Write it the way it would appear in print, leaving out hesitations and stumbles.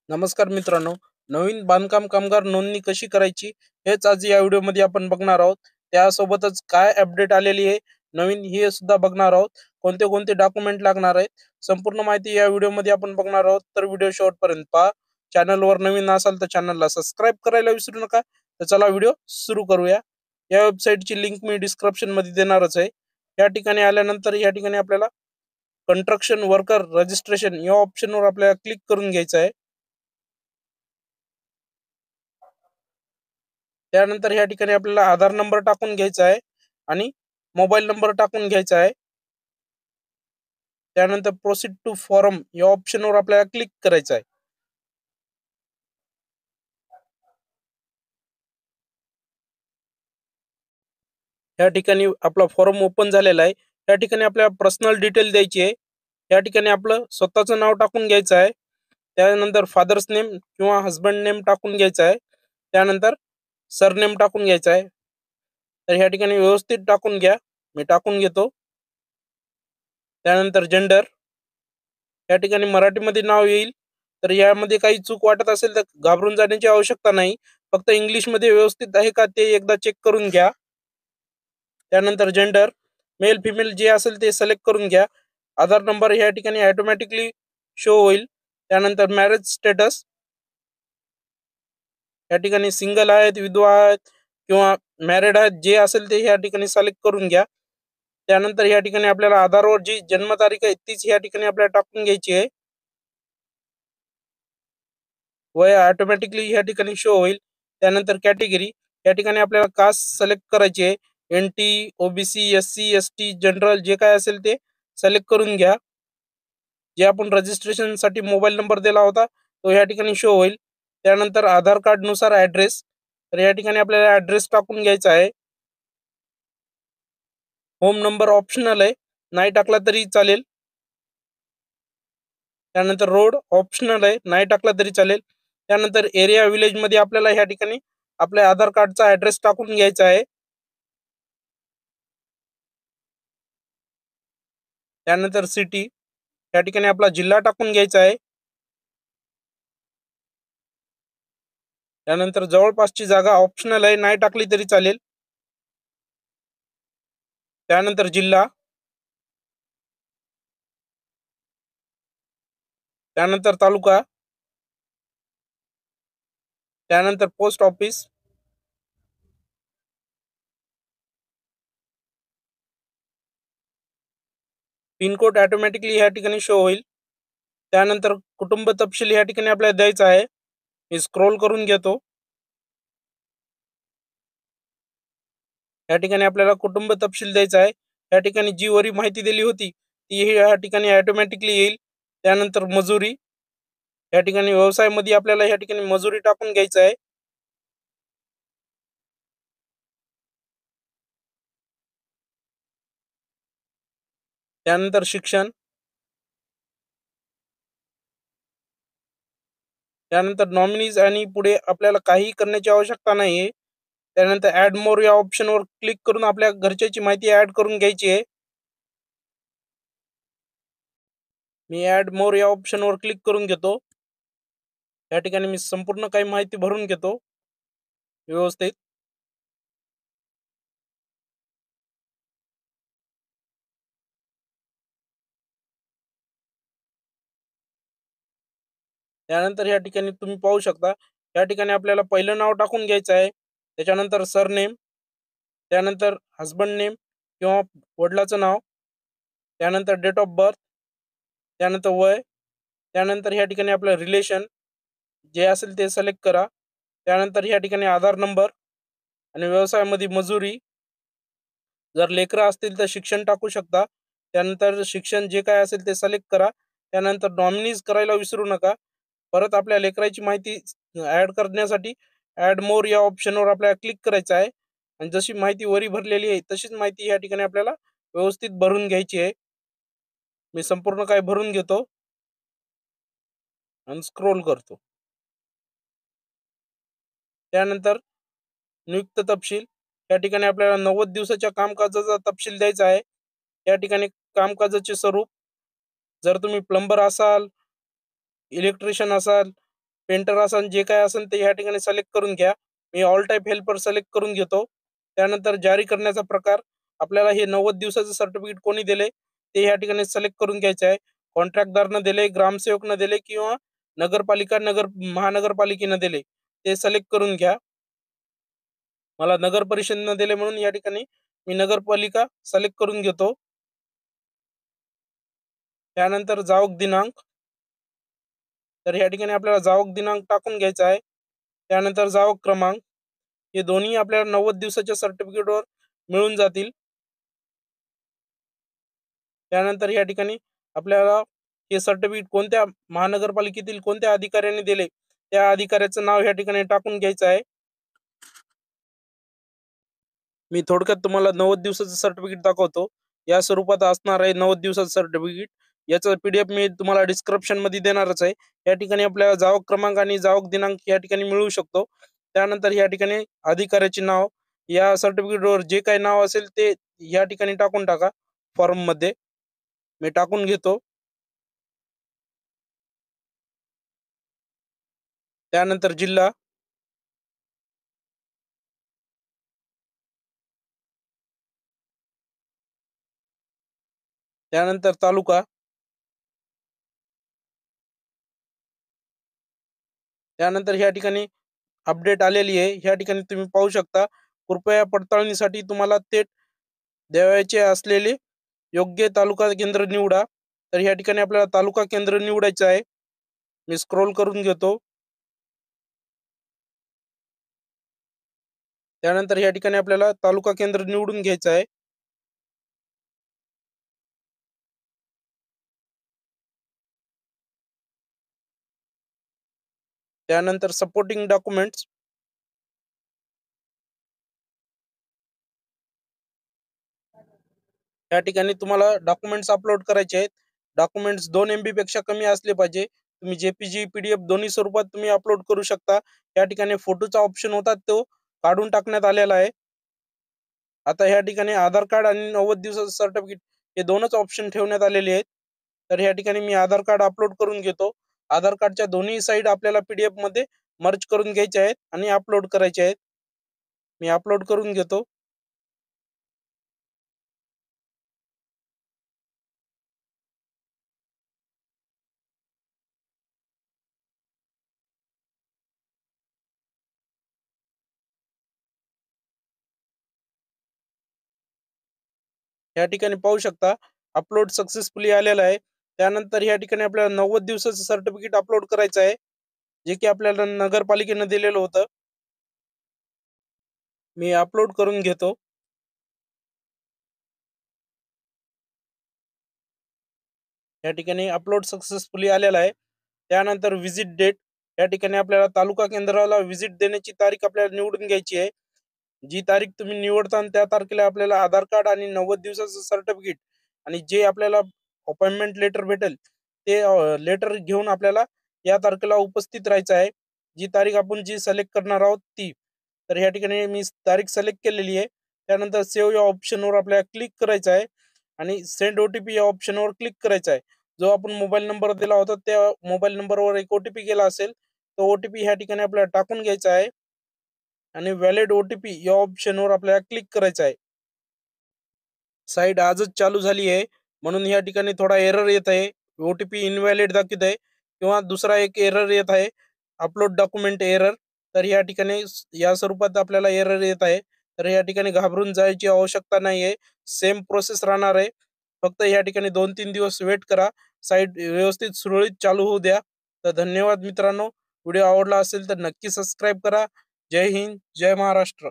नमस्कार मित्रांनो. नवीन बांधकाम कामगार नोंदणी कशी करायची हेच आज या व्हिडिओमध्ये आपण बघणार आहोत. त्यासोबतच काय अपडेट आलेली आहे नवीन हे सुद्धा बघणार आहोत. कोणते कोणते डॉक्युमेंट लागणार आहेत संपूर्ण माहिती या व्हिडिओमध्ये आपण बघणार आहोत. तर व्हिडिओ शेवटपर्यंत पहा. चॅनलवर नवीन असाल तर चॅनलला सबस्क्राईब करायला विसरू नका. तर चला व्हिडिओ सुरू करूया. या वेबसाईटची लिंक मी डिस्क्रिप्शन मध्ये देणारच आहे. या ठिकाणी आल्यानंतर या ठिकाणी आपल्याला कंस्ट्रक्शन वर्कर रजिस्ट्रेशन या ऑप्शनवर आपल्याला क्लिक करून घ्यायचं आहे. त्यानंतर या ठिकाणी आपल्याला आधार नंबर टाकून घ्यायचा आहे आणि मोबाईल नंबर टाकून घ्यायचा आहे. त्यानंतर प्रोसीड टू फॉर्म या ऑप्शनवर आपल्याला क्लिक करायचं आहे. या ठिकाणी आपला फॉर्म ओपन झालेला आहे. या ठिकाणी आपल्याला पर्सनल डिटेल द्यायची आहे. या ठिकाणी आपलं स्वतःचं नाव टाकून घ्यायचं आहे. त्यानंतर फादर्स नेम किंवा हस्बंड नेम टाकून घ्यायचं आहे. त्यानंतर सरनेम टाकून घ्यायचं आहे. तर या ठिकाणी व्यवस्थित टाकून घ्या. मी टाकून घेतो. त्यानंतर जेंडर या ठिकाणी मराठीमध्ये नाव येईल. तर यामध्ये काही चूक वाटत असेल तर घाबरून जाण्याची आवश्यकता नाही. फक्त इंग्लिशमध्ये व्यवस्थित आहे का ते एकदा चेक करून घ्या. त्यानंतर जेंडर मेल फिमेल जे असेल ते सिलेक्ट करून घ्या. आधार नंबर या ठिकाणी ऑटोमॅटिकली शो होईल. त्यानंतर मॅरेज स्टेटस या ठिकाणी सिंगल आहेत, विधवा आहेत किंवा मॅरिड आहेत जे असेल ते या ठिकाणी सिलेक्ट करून घ्या. त्यानंतर या ठिकाणी आपल्याला आधारवर जी जन्मतारीख आहे तीच या ठिकाणी आपल्याला टाकून घ्यायची आहे. वय ऑटोमॅटिकली या ठिकाणी शो होईल. त्यानंतर कॅटेगरी या ठिकाणी आपल्याला कास्ट सिलेक्ट करायची आहे. NT, OBC, SC, ST, general जे काय असेल ते सिलेक्ट करून घ्या. जे आपण रजिस्ट्रेशन साठी मोबाईल नंबर दिला होता तो या ठिकाणी शो होईल. त्यानंतर आधार कार्ड नुसार ऍड्रेस तर या ठिकाणी आपल्याला ऍड्रेस टाकून घ्यायचा आहे. होम नंबर ऑप्शनल आहे, नाही टाकला तरी चालेल. त्यानंतर रोड ऑप्शनल आहे, नाही टाकला तरी चालेल. त्यानंतर एरिया विलेज मध्ये आपल्याला या ठिकाणी आपल्या आधार कार्डचा ऍड्रेस टाकून घ्यायचा आहे. त्यानंतर सिटी या ठिकाणी आपला जिल्हा टाकून घ्यायचा आहे. त्यानंतर जवळपासची जागा ऑप्शनल आहे, नाही टाकली तरी चालेल. त्यानंतर जिल्हा, त्यानंतर तालुका, त्यानंतर पोस्ट ऑफिस, पिनकोड ऑटोमॅटिकली या ठिकाणी शो होईल. त्यानंतर कुटुंब तपशील या ठिकाणी आपल्याला द्यायचा आहे. मी स्क्रोल करून घेतो. या ठिकाणी आपल्याला कुटुंब तपशील द्यायचा आहे. या ठिकाणी जी वरी माहिती दिली होती ती या ठिकाणी ऑटोमॅटिकली येईल. त्यानंतर मजुरी या ठिकाणी व्यवसायामध्ये आपल्याला या ठिकाणी मजुरी टाकून घ्यायचं आहे. त्यानंतर शिक्षण, त्यानंतर नॉमिनीज आणि पुढे आपल्याला काही करण्याची आवश्यकता नाहीये. त्यानंतर ऍड मोर या ऑप्शनवर क्लिक करून आपल्या घरच्याची माहिती ऍड करून घ्यायची आहे. मी ऍड मोर या ऑप्शनवर क्लिक करून घेतो. या ठिकाणी मी संपूर्ण काही माहिती भरून घेतो व्यवस्थित. त्यानंतर या ठिकाणी तुम्ही पाहू शकता या ठिकाणी आपल्याला पहिलं नाव टाकून घ्यायचं आहे. त्याच्यानंतर सरनेम, त्यानंतर हस्बंड नेम किंवा वडिलाचं नाव, त्यानंतर डेट ऑफ बर्थ, त्यानंतर वय, त्यानंतर या ठिकाणी आपलं रिलेशन जे असेल ते सिलेक्ट करा. त्यानंतर या ठिकाणी आधार नंबर आणि व्यवसायामध्ये मजुरी, जर लेकरं असतील तर शिक्षण टाकू शकता. त्यानंतर शिक्षण जे काय असेल ते सिलेक्ट करा. त्यानंतर नॉमिनीज करायला विसरू नका. परत आपल्या लेकराची माहिती ऍड करण्यासाठी ऍड मोर या ऑप्शनवर आपल्याला क्लिक करायचं आहे आणि जशी माहिती वरी भरलेली आहे तशीच माहिती या ठिकाणी आपल्याला व्यवस्थित भरून घ्यायची आहे. मी संपूर्ण काय भरून घेतो आणि स्क्रोल करतो. त्यानंतर नियुक्त तपशील या ठिकाणी आपल्याला 90 दिवसाच्या कामकाजाचा तपशील द्यायचा आहे. या ठिकाणी कामकाजाचे स्वरूप, जर तुम्ही प्लंबर असाल, इलेक्ट्रिशियन असाल पेंटर असेल जे काय असेल ते या ठिकाणी सिलेक्ट करून घ्या. मी ऑल टाइप हेल्पर सिलेक्ट करून घेतो. त्यानंतर जारी करण्याचा प्रकार आपल्याला हे 90 दिवसाचं सर्टिफिकेट कोणी दिले ते या ठिकाणी सिलेक्ट करून घ्यायचं आहे. कॉन्ट्रॅक्टदारनं दिले, ग्रामसेवकनं दिले किंवा नगरपालिका महानगरपालिकेनं दिले ते सिलेक्ट करून घ्या. मला नगर परिषदेनं दिले म्हणून या ठिकाणी मी नगरपालिका सिलेक्ट करून घेतो. त्यानंतर जावक दिनांक, तर या ठिकाणी आपल्याला जावक दिनांक टाकून घ्यायचा आहे. त्यानंतर जावक क्रमांक, हे दोन्ही आपल्याला 90 दिवसाच्या सर्टिफिकेटवर मिळून जातील. त्यानंतर या ठिकाणी आपल्याला हे सर्टिफिकेट कोणत्या महानगरपालिकेतील कोणत्या अधिकाऱ्याने दिले त्या अधिकाऱ्याचं नाव या ठिकाणी टाकून घ्यायचं आहे. मी थोडक्यात तुम्हाला 90 दिवसाचं सर्टिफिकेट दाखवतो. या स्वरूपात असणार आहे 90 दिवसाचं सर्टिफिकेट. याचा PDF मी तुम्हाला डिस्क्रिप्शन मध्ये देणारच आहे. या ठिकाणी आपल्याला जावक क्रमांक आणि जावक दिनांक या ठिकाणी मिळू शकतो. त्यानंतर या ठिकाणी अधिकाऱ्याचे नाव, या सर्टिफिकेटवर जे काही नाव असेल ते या ठिकाणी टाकून टाका फॉर्म मध्ये. मी टाकून घेतो. त्यानंतर जिल्हा, त्यानंतर तालुका, त्यानंतर या ठिकाणी अपडेट आलेली आहे. या ठिकाणी तुम्ही पाहू शकता. कृपया पडताळणीसाठी तुम्हाला ते द्यावयाचे असलेले योग्य तालुका केंद्र निवडा. तर या ठिकाणी आपल्याला तालुका केंद्र निवडायचं आहे. मी स्क्रोल करून घेतो. त्यानंतर या ठिकाणी आपल्याला तालुका केंद्र निवडून घ्यायचं आहे. त्यानंतर सपोर्टिंग डॉक्युमेंट्स, या ठिकाणी तुम्हाला डॉक्युमेंट्स अपलोड करायचे आहेत. डॉक्युमेंट्स 2 MB पेक्षा कमी असले पाहिजे. तुम्ही JPG PDF दोन्ही स्वरूपात तुम्ही अपलोड करू शकता. या ठिकाणी फोटोचा ऑप्शन होता तो काढून टाकण्यात आलेला आहे. आता या ठिकाणी आधार कार्ड आणि 90 दिवसाचं सर्टिफिकेट हे दोनच ऑप्शन ठेवण्यात आलेले आहेत. तर या ठिकाणी मी आधार कार्ड अपलोड करून घेतो. आधार कार्डच्या दोन्ही साईड आपल्याला PDF मध्ये मर्ज करून घ्यायचे आहेत आणि अपलोड करायचे आहेत. मी अपलोड करून घेतो. या ठिकाणी पाहू शकता अपलोड सक्सेसफुली आलेला आहे. त्यानंतर या ठिकाणी आपल्याला 90 दिवसाचं सर्टिफिकेट अपलोड करायचं आहे, जे की आपल्याला नगरपालिकेनं दिलेलं होतं. मी अपलोड करून घेतो. या ठिकाणी अपलोड सक्सेसफुली आलेला आहे. त्यानंतर व्हिजिट डेट, या ठिकाणी आपल्याला तालुका केंद्राला व्हिजिट देण्याची तारीख आपल्याला निवडून घ्यायची आहे. जी तारीख तुम्ही निवडता त्या तारखेला आपल्याला आधार कार्ड आणि 90 दिवसाचं सर्टिफिकेट आणि जे आपल्याला अपॉइंटमेंट लेटर भेटेल ते लेटर घेऊन आपल्याला या तारखेला उपस्थित राहायचं आहे. जी तारीख आपण जी सिलेक्ट करणार आहोत ती. तर या ठिकाणी मी तारीख सिलेक्ट केलेली आहे. त्यानंतर सेव्ह या ऑप्शनवर आपल्याला क्लिक करायचं आहे आणि सेंड OTP या ऑप्शनवर क्लिक करायचं आहे. जो आपण मोबाईल नंबर दिला होता त्या मोबाईल नंबरवर एक OTP गेला असेल, तो OTP ह्या ठिकाणी आपल्याला टाकून घ्यायचा आहे आणि व्हॅलिड OTP या ऑप्शनवर आपल्याला क्लिक करायचं आहे. साईट आजच चालू झाली आहे म्हणून या ठिकाणी थोडा एरर येत आहे. OTP इनव्हॅलिड दाखवत आहे किंवा दुसरा एक एरर येत आहे, अपलोड डॉक्युमेंट एरर. तर या ठिकाणी या स्वरूपात आपल्याला एरर येत आहे. तर या ठिकाणी घाबरून जायची आवश्यकता नाही आहे. सेम प्रोसेस राहणार आहे. फक्त या ठिकाणी 2-3 दिवस वेट करा. साईट व्यवस्थित सुरळीत चालू होऊ द्या. तर धन्यवाद मित्रांनो. व्हिडिओ आवडला असेल तर नक्की सबस्क्राईब करा. जय हिंद, जय महाराष्ट्र.